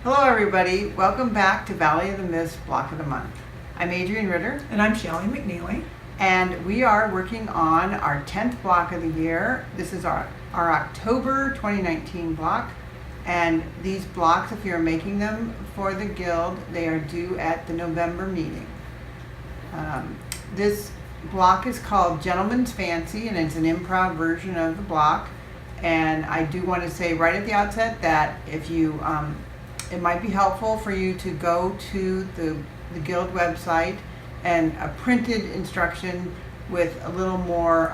Hello everybody, welcome back to Valley of the Mist Block of the Month. I'm Adriane Ritter. And I'm Shelley McNeely. And we are working on our 10th block of the year. This is our October 2019 block. And these blocks, if you're making them for the Guild, they are due at the November meeting. This block is called Gentleman's Fancy, and it's an improv version of the block. And I do want to say right at the outset that if you, it might be helpful for you to go to the Guild website and a printed instruction with a little more,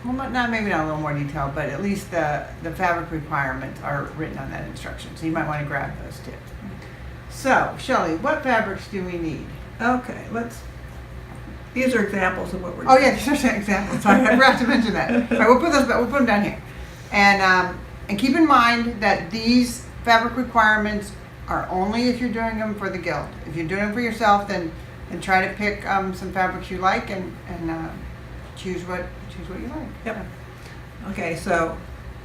well, maybe not a little more detail, but at least the fabric requirements are written on that instruction. So you might want to grab those too. So, Shelley, what fabrics do we need? Okay, these are examples of what we're doing. Oh yeah, these are examples. Sorry, I forgot to mention that. All right, we'll put them down here. And keep in mind that these fabric requirements are only if you're doing them for the Guild. If you're doing them for yourself, then try to pick some fabrics you like and choose what you like. Yep. Okay, so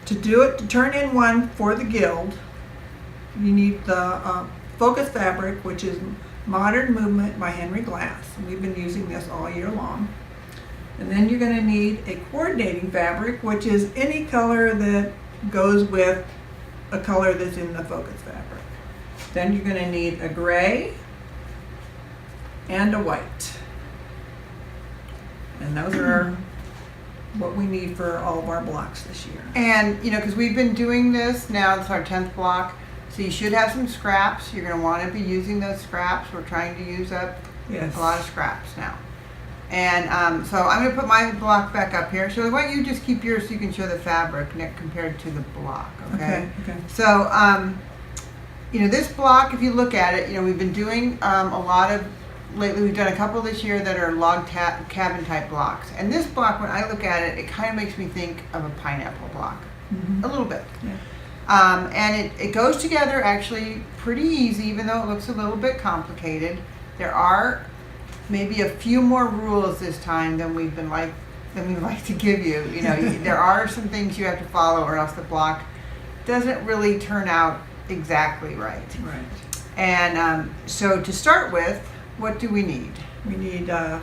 to turn in one for the Guild, you need the focus fabric, which is Modern Movement by Henry Glass. We've been using this all year long. And then you're going to need a coordinating fabric, which is any color that goes with a color that's in the focus fabric. Then you're going to need a gray and a white. And those are what we need for all of our blocks this year. And, because we've been doing this now, it's our 10th block, so you should have some scraps. You're going to want to be using those scraps. We're trying to use up a lot of scraps now. And so I'm going to put my block back up here. So why don't you just keep yours so you can show the fabric compared to the block, okay? Okay. So, this block, if you look at it, we've been doing a lot of, lately we've done a couple this year that are log cabin type blocks. And this block, when I look at it, it kind of makes me think of a pineapple block, a little bit. Yeah. And it goes together actually pretty easy, even though it looks a little bit complicated. There are maybe a few more rules this time than we like to give you. There are some things you have to follow, or else the block doesn't really turn out exactly right. Right. And so to start with, what do we need? We need I'm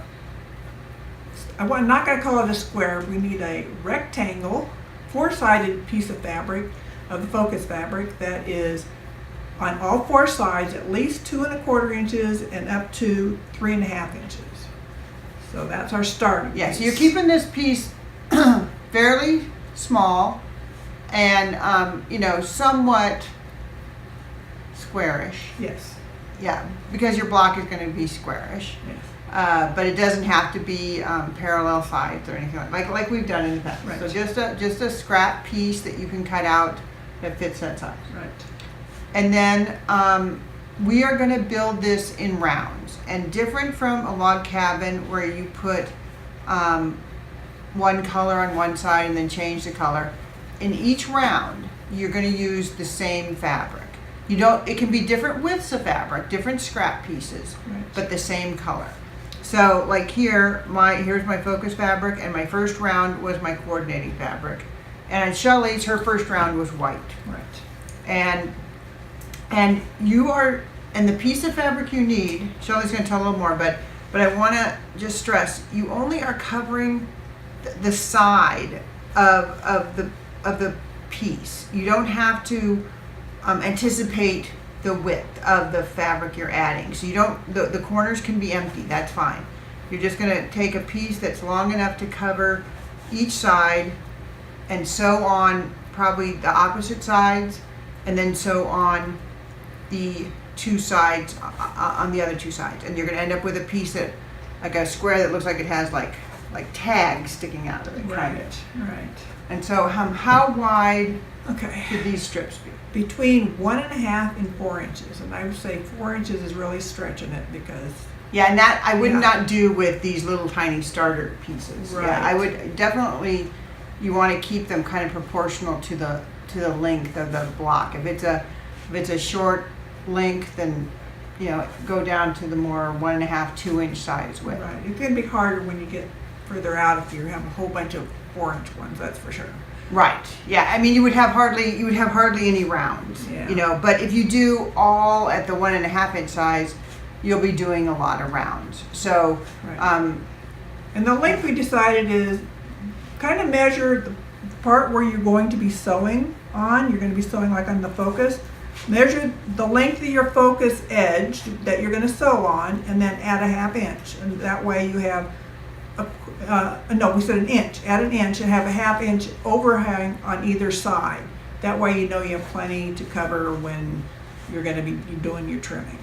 not going to call it a square. We need a rectangle, four-sided piece of fabric, of the focus fabric, that is on all four sides at least 2 1/4 inches and up to 3 1/2 inches. So that's our starting piece. Yeah, so you're keeping this piece fairly small and somewhat squarish. Yes. Yeah, because your block is going to be squarish. Yes. But it doesn't have to be parallel sides or anything like we've done in the past. Right. So just a scrap piece that you can cut out that fits that size. Right. And then we are going to build this in rounds. And different from a log cabin where you put one color on one side and then change the color, in each round you're going to use the same fabric. It can be different widths of fabric, different scrap pieces, Right. but the same color. So like here's my focus fabric, and my first round was my coordinating fabric. And Shelley's, her first round was white. Right. And the piece of fabric you need, Shelley's going to tell a little more, but I want to just stress, you only are covering the side of the piece. You don't have to anticipate the width of the fabric you're adding. So the corners can be empty, that's fine. You're just going to take a piece that's long enough to cover each side and sew on probably the opposite sides, and then sew on the two sides, on the other two sides. And you're going to end up with a piece that, like a square that looks like it has like tags sticking out of it. Right. Right. And so how wide Okay. should these strips be? Between 1 1/2 and 4 inches, and I would say 4 inches is really stretching it because. Yeah, and that I would Yeah. not do with these little tiny starter pieces. Right. Yeah, I would definitely, you want to keep them kind of proportional to the length of the block. If it's a short length, then go down to the more 1 1/2, 2 inch size width. Right. It can be harder when you get further out if you have a whole bunch of 4 inch ones, that's for sure. Right. Yeah. I mean, you would have hardly any rounds. Yeah. You know, but if you do all at the 1.5 inch size, you'll be doing a lot of rounds. So, Right. And the length we decided is kind of measure the part where you're going to be sewing on. You're going to be sewing like on the focus. Measure the length of your focus edge that you're going to sew on, and then add a 1/2 inch. And that way you have no, we said an inch. Add an inch and have a 1/2 inch overhang on either side. That way you know you have plenty to cover when you're going to be doing your trimming.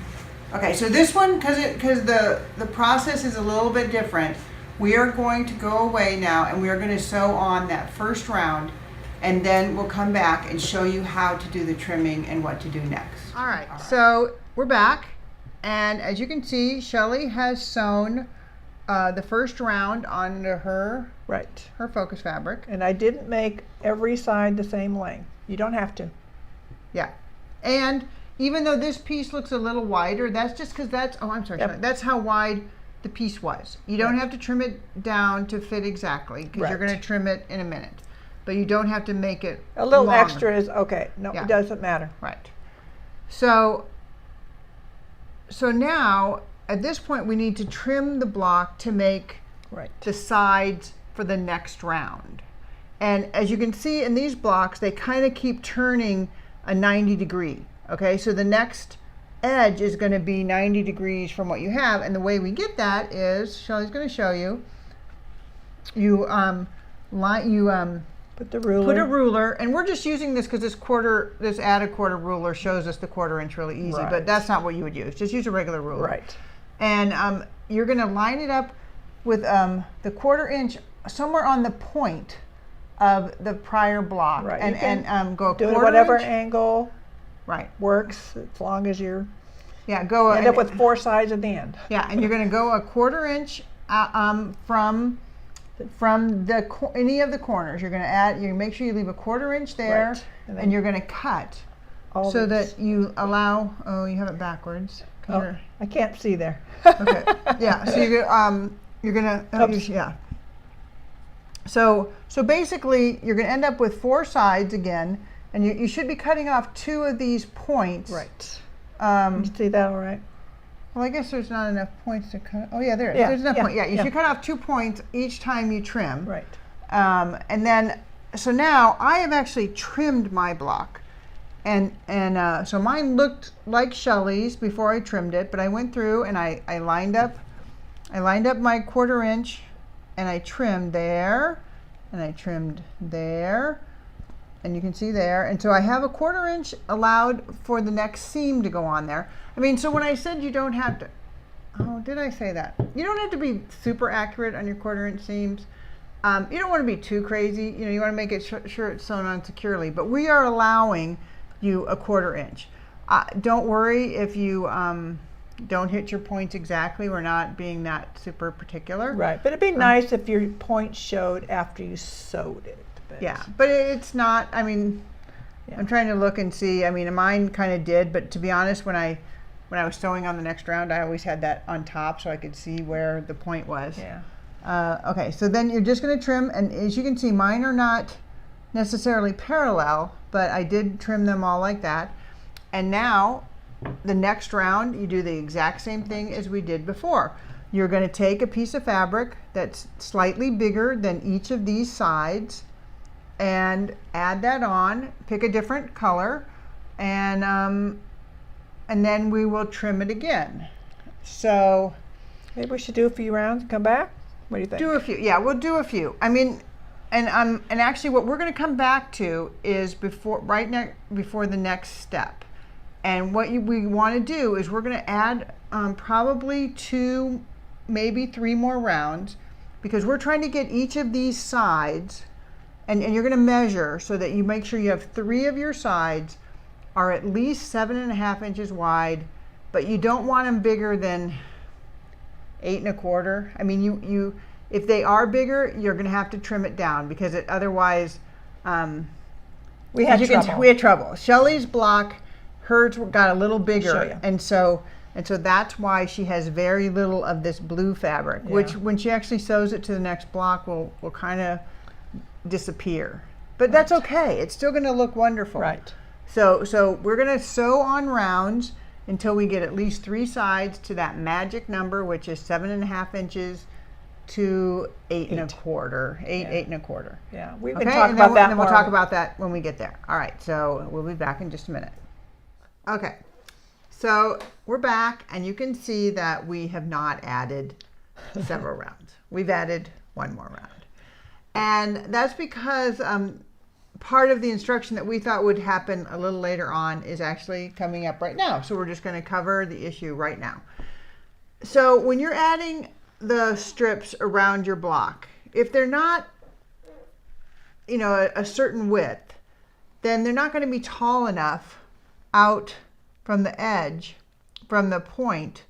okay. So this one, because the process is a little bit different, we are going to go away now, and we are going to sew on that first round, and then we'll come back and show you how to do the trimming and what to do next. All right. So we're back, and as you can see, Shelly has sewn the first round onto her Right. focus fabric. And I didn't make every side the same length. You don't have to. Yeah. And even though this piece looks a little wider, that's just because I'm sorry, Yep. Shelly, that's how wide the piece was. You don't Right. have to trim it down to fit exactly, because you're Right. going to trim it in a minute. But you don't have to make it A little longer. extra is okay. No, Yeah. it doesn't matter. Right. So now, at this point, we need to trim the block to make Right. the sides for the next round. And as you can see in these blocks, they kind of keep turning a 90 degree. Okay, so the next edge is going to be 90 degrees from what you have, and the way we get that is, Shelly's going to show you, you Put the ruler. put a ruler, and we're just using this because this add a quarter ruler shows us the 1/4 inch really easy, Right. but that's not what you would use. Just use a regular ruler. Right. And you're going to line it up with the 1/4 inch somewhere on the point of the prior block. Right. And, You can and go a Do it 1/4 whatever inch. angle Right. works, as long as you're Yeah, go end and- up with 4 sides at the end. Yeah, and you're going to go a 1/4 inch from any of the corners. You're going to add. You make sure you leave a 1/4 inch there, Right. And then and you're going to cut all so these. that you allow. Oh, you have it backwards. 'Cause Oh, you're- I can't see there. Okay. Yeah. So you're gonna Oops. yeah. So basically, you're gonna end up with 4 sides again, and you should be cutting off 2 of these points. Right. Um, You see that all right? well, I guess there's not enough points to cut. Oh yeah, there is. Yeah, There's enough yeah, point. Yeah, you yeah. should cut off 2 points each time you trim. Right. And then, so now I have actually trimmed my block. And so mine looked like Shelly's before I trimmed it, but I went through and I lined up my 1/4 inch, and I trimmed there, and I trimmed there, and you can see there. And so I have a 1/4 inch allowed for the next seam to go on there. I mean, so when I said you don't have to, oh, did I say that? You don't have to be super accurate on your 1/4 inch seams. You don't want to be too crazy. You know, you want to make it sure it's sewn on securely, but we are allowing you a 1/4 inch. Don't worry if you don't hit your points exactly. We're not being that super particular. Right. But it'd be nice if your point showed after you sewed it. But Yeah, but it's not, I mean, Yeah. I'm trying to look and see. I mean, mine kind of did, but to be honest, when I was sewing on the next round, I always had that on top so I could see where the point was. Yeah. Okay, so then you're just going to trim, and as you can see, mine are not necessarily parallel, but I did trim them all like that. And now, the next round, you do the exact same thing as we did before. You're going to take a piece of fabric that's slightly bigger than each of these sides and add that on, pick a different color, and then we will trim it again. So Maybe we should do a few rounds and come back? What do you think? do a few. Yeah, we'll do a few. I mean, and actually what we're going to come back to is before the next step. And what we want to do is we're going to add probably 2, maybe 3 more rounds, because we're trying to get each of these sides, and you're going to measure so that you make sure you have 3 of your sides are at least 7.5 inches wide, but you don't want them bigger than 8 1/4. I mean, you if they are bigger, you're going to have to trim it down, because otherwise, We had as you can trouble. we had trouble. Shelley's block, hers got a little Show bigger, you. and so that's why she has very little of this blue fabric, which Yeah. when she actually sews it to the next block will kind of disappear. but that's okay. It's still going to look wonderful. Right. So we're going to sew on rounds until we get at least 3 sides to that magic number, which is 7.5 inches to 8.25. 8.25. Yeah, we've Okay, been talking and about that then we'll more. talk about that when we get there. All right, so we'll be back in just a minute. Okay, so we're back, and you can see that we have not added several rounds. We've added 1 more round. And that's because part of the instruction that we thought would happen a little later on is actually coming up right now. So we're just going to cover the issue right now. So when you're adding the strips around your block, if they're not, you know, a certain width, then they're not going to be tall enough out from the edge, from the point,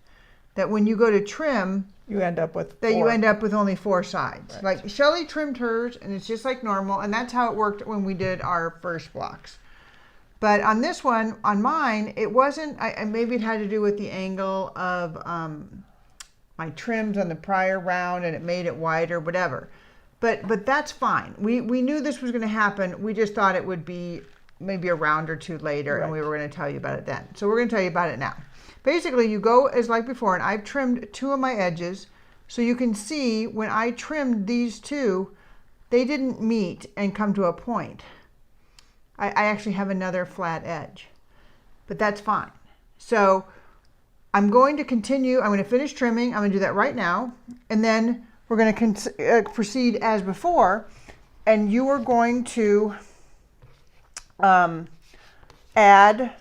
that when you go to trim, You end up with that 4. you end up with only 4 sides. Right. Like Shelly trimmed hers, and it's just like normal, and that's how it worked when we did our first blocks. But on this one, on mine, it wasn't, maybe it had to do with the angle of my trims on the prior round, and it made it wider, whatever. But that's fine. We knew this was going to happen. We just thought it would be maybe a round or 2 later, and we were going to tell you about it then. So we're going to tell you about it now. Basically, you go as like before, and I've trimmed 2 of my edges, so you can see when I trimmed these 2, they didn't meet and come to a point. I actually have another flat edge, but that's fine. So I'm going to continue. I'm going to finish trimming. I'm going to do that right now, and then we're going to proceed as before, and you are going to add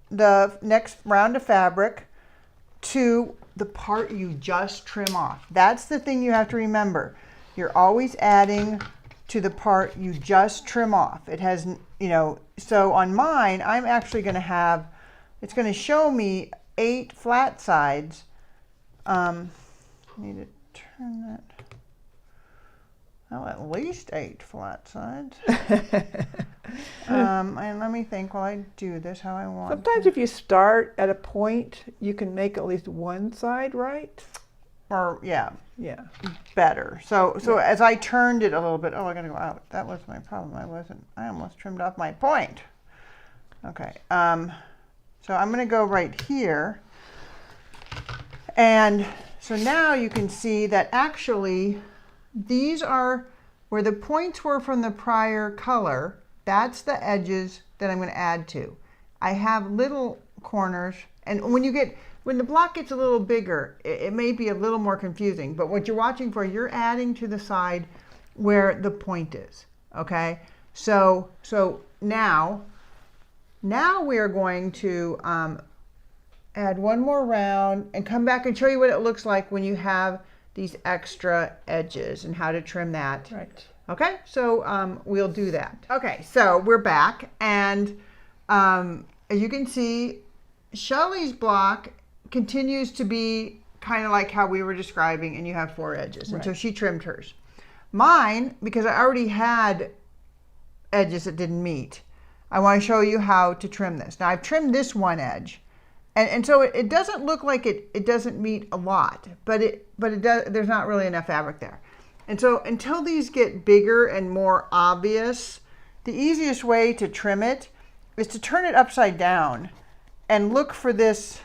the next round of fabric to the part you just trim off. That's the thing you have to remember. You're always adding to the part you just trim off. It has, you know, so on mine, I'm actually going to have, it's going to show me 8 flat sides. I need to turn that. Well, at least 8 flat sides. And let me think while I do this how I want. Sometimes if you start at a point, you can make at least 1 side right. Or yeah, Yeah. better. So as I turned it a little bit, I gotta go out. That was my problem. I almost trimmed off my point. Okay. So I'm gonna go right here. And so now you can see that actually these are where the points were from the prior color. That's the edges that I'm going to add to. I have little corners, and when the block gets a little bigger, it may be a little more confusing, but what you're watching for, you're adding to the side where the point is, okay? So now we are going to add 1 more round and come back and show you what it looks like when you have these extra edges and how to trim that. Right. Okay, so we'll do that. Okay, so we're back, and as you can see, Shelly's block continues to be kind of like how we were describing, and you have 4 edges, and so she trimmed hers. Mine, because I already had edges that didn't meet, I want to show you how to trim this. Now I've trimmed this 1 edge, and so it doesn't look like it doesn't meet a lot, but it does. There's not really enough fabric there. And so until these get bigger and more obvious, the easiest way to trim it is to turn it upside down and look for this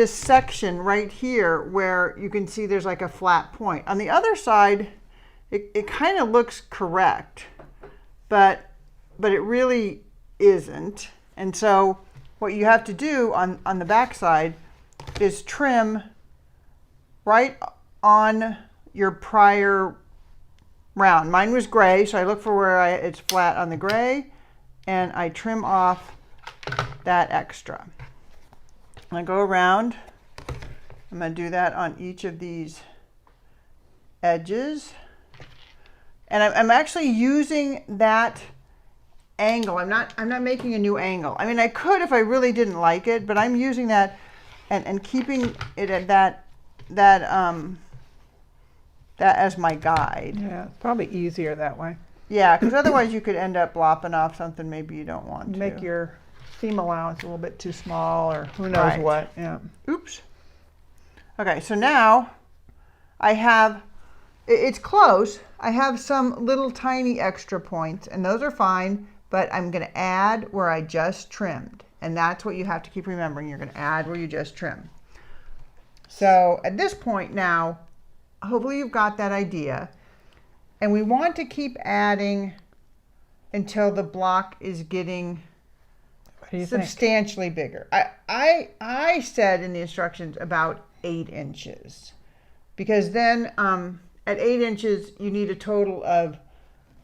section right here where you can see there's like a flat point. On the other side, it kind of looks correct, but it really isn't. And so what you have to do on the back side is trim right on your prior round. Mine was gray, so I look for where it's flat on the gray, and I trim off that extra. I go around. I'm going to do that on each of these edges, and I'm actually using that angle. I'm not making a new angle. I mean, I could if I really didn't like it, but I'm using that and keeping it at that as my guide. Yeah, it's probably easier that way. Yeah, because otherwise you could end up lopping off something maybe you don't want to. Make your seam allowance a little bit too small, or who knows what. Yeah. Oops. Okay, so now I have it's close. I have some little tiny extra points, and those are fine, but I'm going to add where I just trimmed. And that's what you have to keep remembering. You're going to add where you just trimmed. So at this point now, hopefully you've got that idea. And we want to keep adding until the block is getting substantially bigger. I said in the instructions about 8 inches. Because then at 8 inches, you need a total of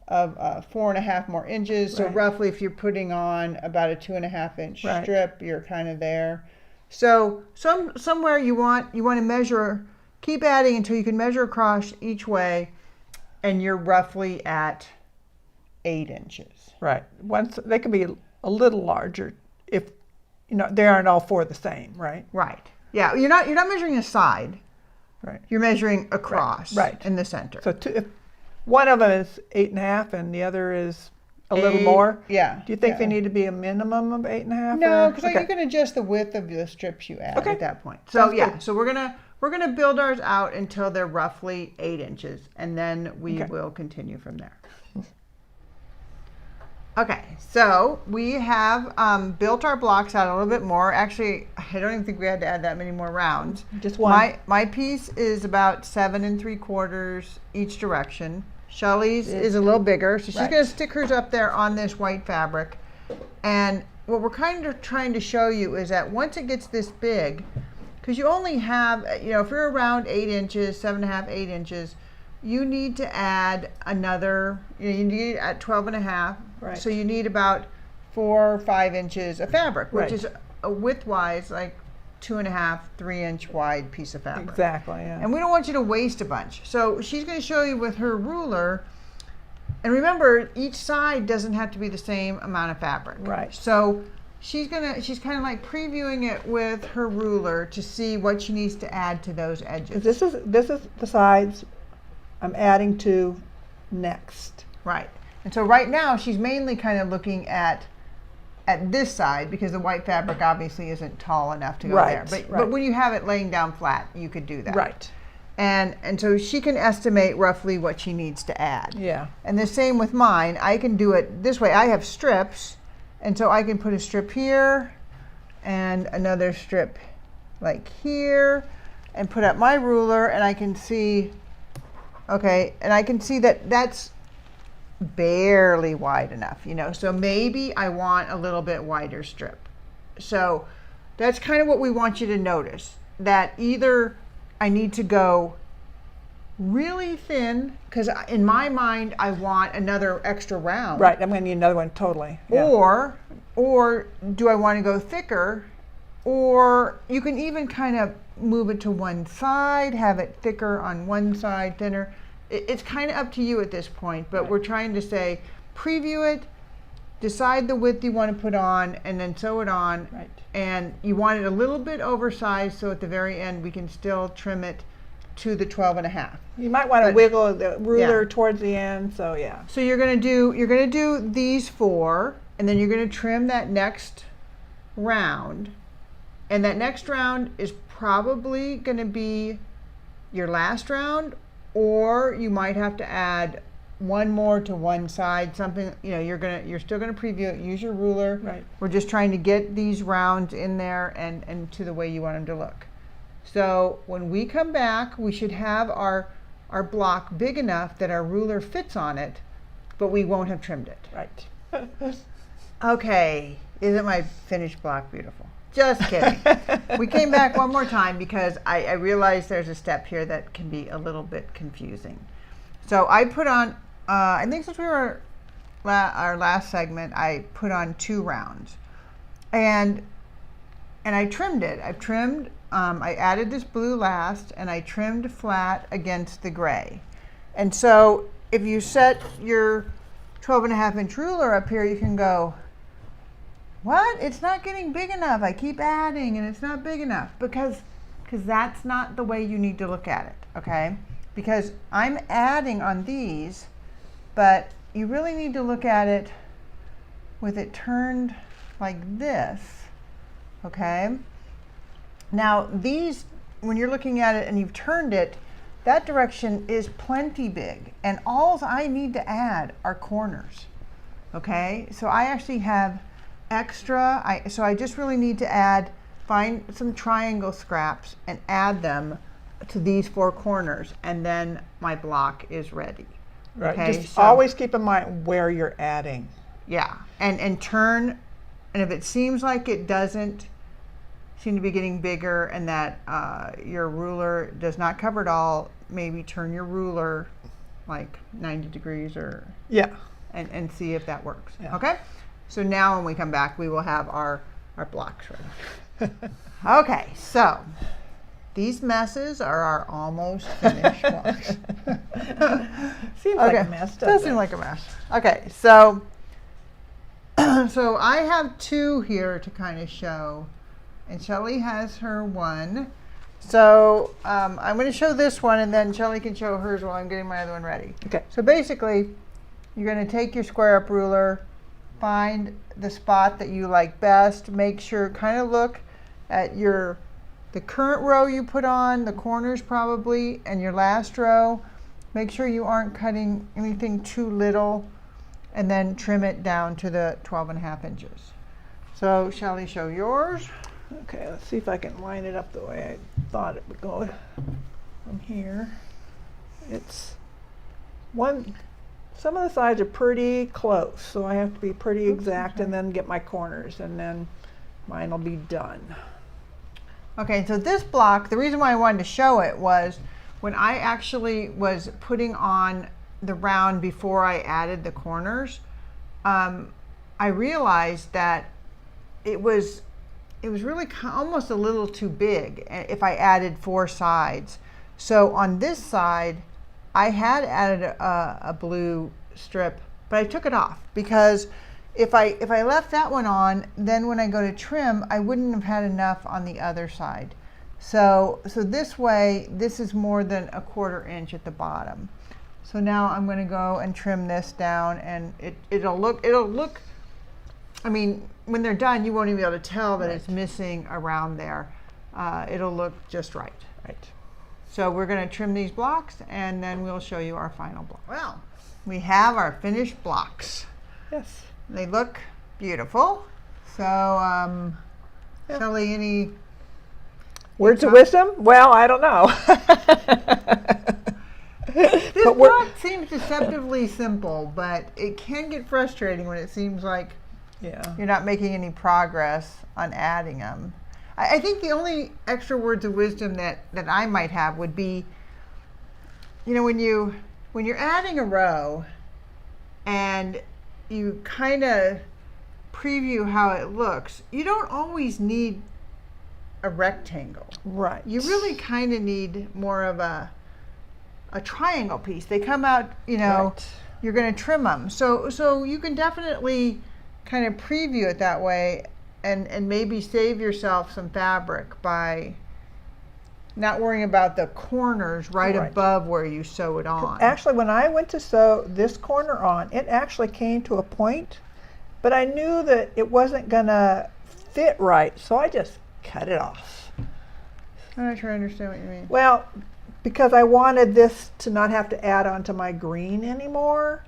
4.5 more inches. So roughly, if you're putting on about a 2.5 inch strip, you're kind of there. So somewhere you want to measure, keep adding until you can measure across each way, and you're roughly at 8 inches. Right. Once they can be a little larger if they aren't all 4 the same, right? Right. Yeah. You're not measuring a side. Right. You're measuring across. Right. In the center. So if one of them is 8.5 and the other is a little more. Yeah. Do you think they need to be a minimum of 8.5? No, because you can adjust the width of the strips you add at that point. So so we're gonna build ours out until they're roughly 8 inches, and then we will continue from there. Okay, so we have built our blocks out a little bit more. Actually, I don't even think we had to add that many more rounds. Just one. My piece is about 7 3/4 each direction. Shelley's is a little bigger, so she's going to stick hers up there on this white fabric. And what we're kind of trying to show you is that once it gets this big, because you only have, if you're around 8 inches, 7.5, 8 inches, you need to add another, you need at 12.5. Right. So you need about 4 or 5 inches of fabric, which is width-wise like 2.5, 3-inch wide piece of fabric. Exactly, yeah. And we don't want you to waste a bunch. So she's going to show you with her ruler. And remember, each side doesn't have to be the same amount of fabric. Right. So she's kind of like previewing it with her ruler to see what she needs to add to those edges. This is the sides I'm adding to next. Right. And so right now she's mainly kind of looking at this side because the white fabric obviously isn't tall enough to go there. But when you have it laying down flat, you could do that. Right. And so she can estimate roughly what she needs to add. Yeah. And the same with mine. I can do it this way. I have strips, and so I can put a strip here and another strip like here and put up my ruler, and I can see, and I can see that that's barely wide enough, so maybe I want a little bit wider strip. So that's kind of what we want you to notice, that either I need to go really thin because in my mind I want another extra round. Right, I'm going to need another one totally. Yeah. Or do I want to go thicker? Or you can even kind of move it to one side, have it thicker on one side, thinner. It's kind of up to you at this point, but we're trying to say preview it, decide the width you want to put on, and then sew it on. Right. And you want it a little bit oversized so at the very end we can still trim it to the 12.5. You might want to wiggle the ruler towards the end, so yeah. So you're gonna do these 4, and then you're gonna trim that next round, and that next round is probably gonna be your last round, or you might have to add one more to one side, something, you're still gonna preview it, use your ruler. Right. We're just trying to get these rounds in there and to the way you want them to look. So when we come back, we should have our block big enough that our ruler fits on it, but we won't have trimmed it. Right. Okay, isn't my finished block beautiful? Just kidding. We came back one more time because I realized there's a step here that can be a little bit confusing. So I put on, I think since we were our last segment, I put on 2 rounds, and I trimmed it. I added this blue last, and I trimmed flat against the gray. And so if you set your 12.5-inch ruler up here, you can go, what? It's not getting big enough. I keep adding and it's not big enough, because that's not the way you need to look at it, okay? Because I'm adding on these, but you really need to look at it with it turned like this, okay? Now these, when you're looking at it and you've turned it, that direction is plenty big, and all I need to add are corners. Okay, so I actually have extra, so I just really need to find some triangle scraps and add them to these 4 corners, and then my block is ready. Right. Okay, Just so, always keep in mind where you're adding. Yeah, and turn, and if it seems like it doesn't seem to be getting bigger and that your ruler does not cover it all, maybe turn your ruler like 90 degrees or and see if that works. Yeah. Okay, so now when we come back, we will have our blocks ready. Okay, so these messes are our almost finished blocks. Seems like a mess, doesn't it? Does seem like a mess. Okay, so so I have 2 here to kind of show, and Shelly has her 1. So I'm going to show this one, and then Shelly can show hers while I'm getting my other one ready. Okay. So basically, you're going to take your square up ruler, find the spot that you like best, make sure, kind of look at the current row you put on, the corners probably, and your last row. Make sure you aren't cutting anything too little, and then trim it down to the 12.5 inches. So Shelly, show yours. Okay, let's see if I can line it up the way I thought it would go from here. It's some of the sides are pretty close, so I have to be pretty exact and then get my corners, and then mine will be done. Okay, so this block, the reason why I wanted to show it was when I actually was putting on the round before I added the corners, I realized that it was really almost a little too big if I added 4 sides. So on this side, I had added a blue strip, but I took it off because if I left that one on, then when I go to trim, I wouldn't have had enough on the other side. So this way, this is more than 1/4 inch at the bottom. So now I'm going to go and trim this down, and it'll look. I mean, when they're done, you won't even be able to tell that it's missing around there. It'll look just right. Right. So we're going to trim these blocks, and then we'll show you our final block. Well, we have our finished blocks. Yes. They look beautiful. So, Shelly, any words of wisdom? Well, I don't know. This block seems deceptively simple, but it can get frustrating when it seems like you're not making any progress on adding them. I think the only extra words of wisdom that I might have would be, when you're adding a row and you kind of preview how it looks, you don't always need a rectangle. Right. You really kind of need more of a triangle piece. They come out, Right. You're going to trim them. So you can definitely kind of preview it that way and maybe save yourself some fabric by not worrying about the corners right above where you sew it on. Actually, when I went to sew this corner on, it actually came to a point, but I knew that it wasn't going to fit right, so I just cut it off. I'm not sure I understand what you mean. Well, because I wanted this to not have to add on to my green anymore.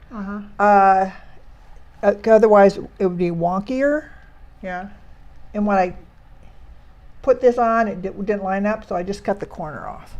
Otherwise, it would be wonkier. Yeah. And when I put this on, it didn't line up, so I just cut the corner off.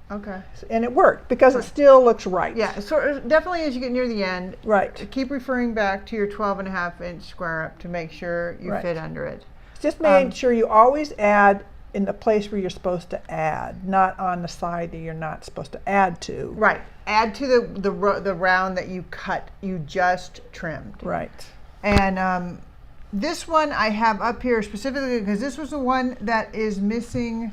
Okay. And it worked because it still looks right. Yeah, so definitely as you get near the end, Right. keep referring back to your 12.5 inch square up to make sure you Right. fit under it. Just making sure you always add in the place where you're supposed to add, not on the side that you're not supposed to add to. Right. Add to the round that you cut, you just trimmed. Right. And this one I have up here specifically because this was the one that is missing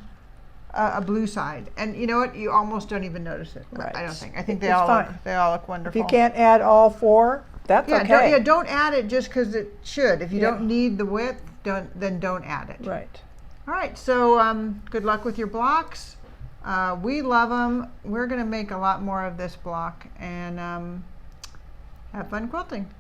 a blue side. And you know what? You almost don't even notice it. Right. I don't think. I think they It's all fine. look wonderful. If you can't add all 4, that's okay. Don't add it just because it should. If you don't need the width, then don't add it. Right. All right, so good luck with your blocks. We love them. We're going to make a lot more of this block and have fun quilting.